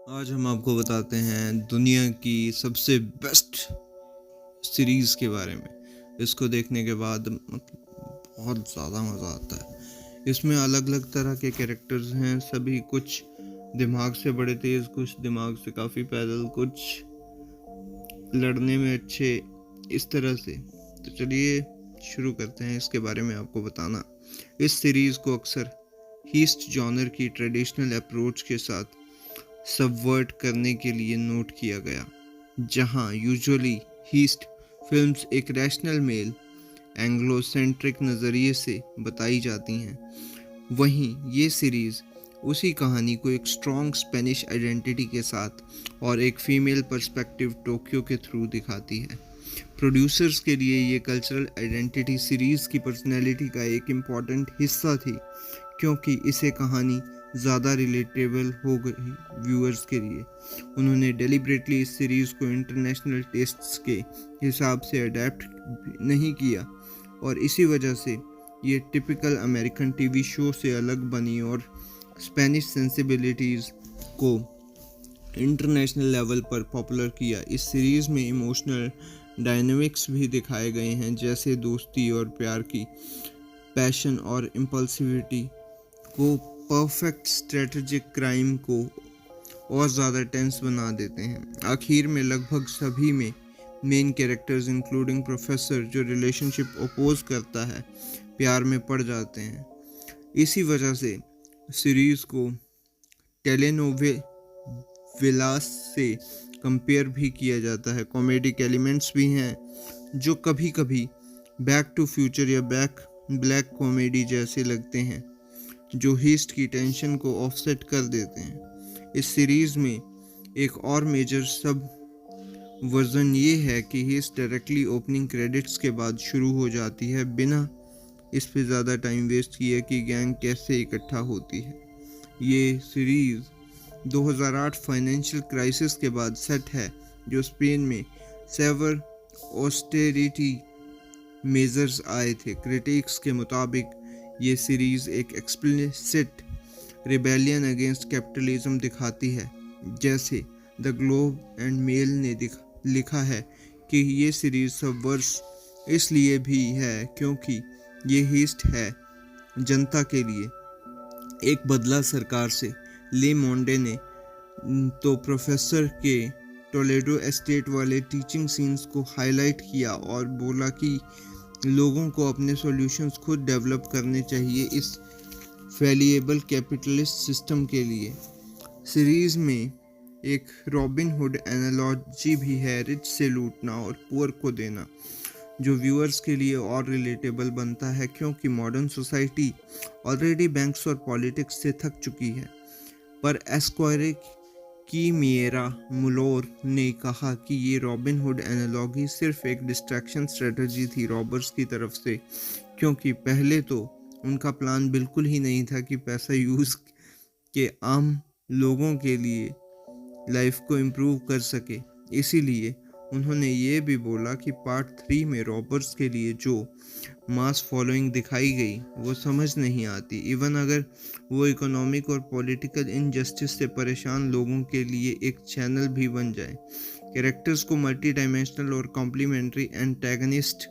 आज हम आपको बताते हैं दुनिया की सबसे बेस्ट सीरीज़ के बारे में। इसको देखने के बाद बहुत ज़्यादा मज़ा आता है। इसमें अलग-अलग तरह के कैरेक्टर्स हैं, सभी कुछ दिमाग से बड़े तेज़, कुछ दिमाग से काफ़ी पैदल, कुछ लड़ने में अच्छे, इस तरह से। तो चलिए शुरू करते हैं इसके बारे में आपको बताना। इस सीरीज़ को अक्सर हीस्ट जॉनर की ट्रेडिशनल अप्रोच के साथ सबवर्ट करने के लिए नोट किया गया, जहां यूजुअली हीस्ट फिल्म्स एक रैशनल मेल एंग्लो-सेंट्रिक नज़रिए से बताई जाती हैं, वहीं ये सीरीज़ उसी कहानी को एक स्ट्रॉन्ग स्पेनिश आइडेंटिटी के साथ और एक फीमेल पर्सपेक्टिव टोक्यो के थ्रू दिखाती है। प्रोड्यूसर्स के लिए ये कल्चरल आइडेंटिटी सीरीज़ की पर्सनैलिटी का एक इम्पॉर्टेंट हिस्सा थी, क्योंकि इसे कहानी ज़्यादा रिलेटेबल हो गई व्यूअर्स के लिए। उन्होंने डेलिबरेटली इस सीरीज़ को इंटरनेशनल टेस्ट्स के हिसाब से अडेप्ट नहीं किया, और इसी वजह से ये टिपिकल अमेरिकन टीवी शो से अलग बनी और स्पेनिश सेंसिबिलिटीज़ को इंटरनेशनल लेवल पर पॉपुलर किया। इस सीरीज़ में इमोशनल डायनामिक्स भी दिखाए गए हैं, जैसे दोस्ती और प्यार की पैशन और इम्पल्सिविटी को परफेक्ट स्ट्रेटजिक क्राइम को और ज़्यादा टेंस बना देते हैं। आखिर में लगभग सभी में मेन कैरेक्टर्स इंक्लूडिंग प्रोफेसर, जो रिलेशनशिप अपोज करता है, प्यार में पड़ जाते हैं। इसी वजह से सीरीज़ को टेलेनोवेलास से कंपेयर भी किया जाता है। कॉमेडिक एलिमेंट्स भी हैं, जो कभी कभी बैक टू फ्यूचर या ब्लैक कॉमेडी जैसे लगते हैं, जो हीस्ट की टेंशन को ऑफसेट कर देते हैं। इस सीरीज़ में एक और मेजर सब वर्जन ये है कि हीस्ट डायरेक्टली ओपनिंग क्रेडिट्स के बाद शुरू हो जाती है, बिना इस पे ज़्यादा टाइम वेस्ट किए कि गैंग कैसे इकट्ठा होती है। ये सीरीज़ 2008 फाइनेंशियल क्राइसिस के बाद सेट है, जो स्पेन में सेवर ऑस्टेरिटी मेजर्स आए थे। क्रिटिक्स के मुताबिक ये सीरीज़ एक एक्सप्लिसिट रिबेलियन अगेंस्ट कैपिटलिज्म दिखाती है। जैसे द ग्लोब एंड मेल ने लिखा है कि ये सीरीज़ सबवर्स इसलिए भी है क्योंकि ये हीस्ट है जनता के लिए एक बदला सरकार से। ले मोंडे ने तो प्रोफेसर के टोलेडो एस्टेट वाले टीचिंग सीन्स को हाईलाइट किया और बोला कि लोगों को अपने सॉल्यूशंस खुद डेवलप करने चाहिए इस फैलिएबल कैपिटलिस्ट सिस्टम के लिए। सीरीज़ में एक रॉबिन हुड एनालॉजी भी है, रिच से लूटना और पुअर को देना, जो व्यूअर्स के लिए और रिलेटेबल बनता है, क्योंकि मॉडर्न सोसाइटी ऑलरेडी बैंक्स और पॉलिटिक्स से थक चुकी है। पर एस्क्वायरे की मिएरा मुलोर ने कहा कि ये रॉबिन हुड एनालॉजी सिर्फ एक डिस्ट्रैक्शन स्ट्रेटजी थी रॉबर्स की तरफ से, क्योंकि पहले तो उनका प्लान बिल्कुल ही नहीं था कि पैसा यूज़ के आम लोगों के लिए लाइफ को इम्प्रूव कर सके। इसीलिए उन्होंने ये भी बोला कि पार्ट 3 में रॉबर्स के लिए जो मास फॉलोइंग दिखाई गई वो समझ नहीं आती, इवन अगर वो इकोनॉमिक और पॉलिटिकल इनजस्टिस से परेशान लोगों के लिए एक चैनल भी बन जाए। कैरेक्टर्स को मल्टी डायमेंशनल और कॉम्प्लीमेंट्री एंटेगनिस्ट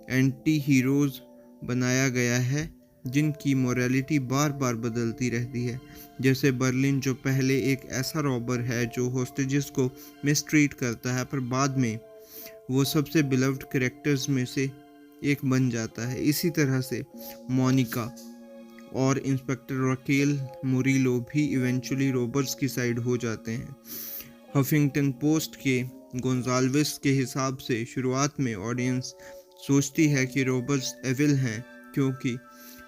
एंटी हीरोज बनाया गया है, जिनकी मोरालिटी बार बार बदलती रहती है। जैसे बर्लिन, जो पहले एक ऐसा रॉबर है जो होस्टेजेस को मिसट्रीट करता है, पर बाद में वो सबसे बिलव्ड कैरेक्टर्स में से एक बन जाता है। इसी तरह से मोनिका और इंस्पेक्टर रकेल मुरिलो भी इवेंचुअली रॉबर्स की साइड हो जाते हैं। हफिंगटन पोस्ट के गोंजाल्विस के हिसाब से शुरुआत में ऑडियंस सोचती है कि रॉबर्स एविल हैं क्योंकि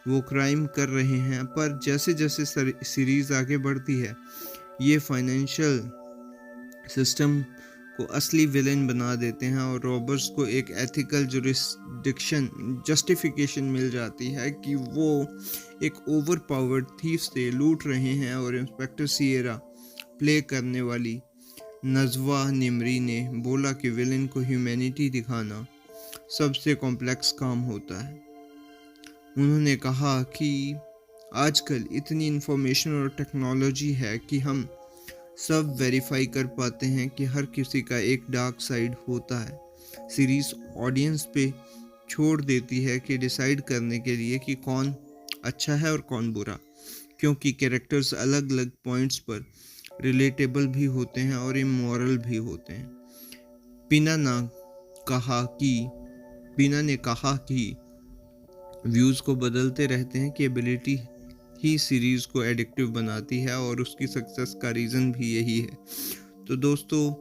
वो क्राइम कर रहे हैं, पर जैसे जैसे सीरीज़ आगे बढ़ती है, ये फाइनेंशियल सिस्टम को असली विलेन बना देते हैं और रॉबर्स को एक एथिकल जस्टिफिकेशन मिल जाती है कि वो एक ओवर पावर्ड थीफ से लूट रहे हैं। और इंस्पेक्टर सिएरा प्ले करने वाली नजवा निमरी ने बोला कि विलेन को ह्यूमैनिटी दिखाना सबसे कॉम्प्लेक्स काम होता है। उन्होंने कहा कि आजकल इतनी इन्फॉर्मेशन और टेक्नोलॉजी है कि हम सब वेरीफाई कर पाते हैं कि हर किसी का एक डार्क साइड होता है। सीरीज ऑडियंस पे छोड़ देती है कि डिसाइड करने के लिए कि कौन अच्छा है और कौन बुरा, क्योंकि कैरेक्टर्स अलग अलग पॉइंट्स पर रिलेटेबल भी होते हैं और इमोरल भी होते हैं। पीना ना कहा कि पीना ने कहा कि व्यूज़ को बदलते रहते हैं कि एबिलिटी ही सीरीज़ को एडिक्टिव बनाती है और उसकी सक्सेस का रीज़न भी यही है। तो दोस्तों,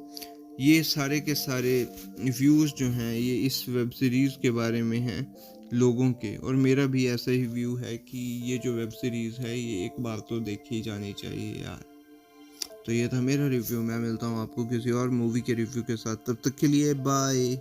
ये सारे के सारे व्यूज़ जो हैं ये इस वेब सीरीज़ के बारे में हैं लोगों के, और मेरा भी ऐसा ही व्यू है कि ये जो वेब सीरीज़ है ये एक बार तो देखी जानी चाहिए यार। तो ये था मेरा रिव्यू। मैं मिलता हूँ आपको किसी और मूवी के रिव्यू के साथ, तब तक के लिए बाय।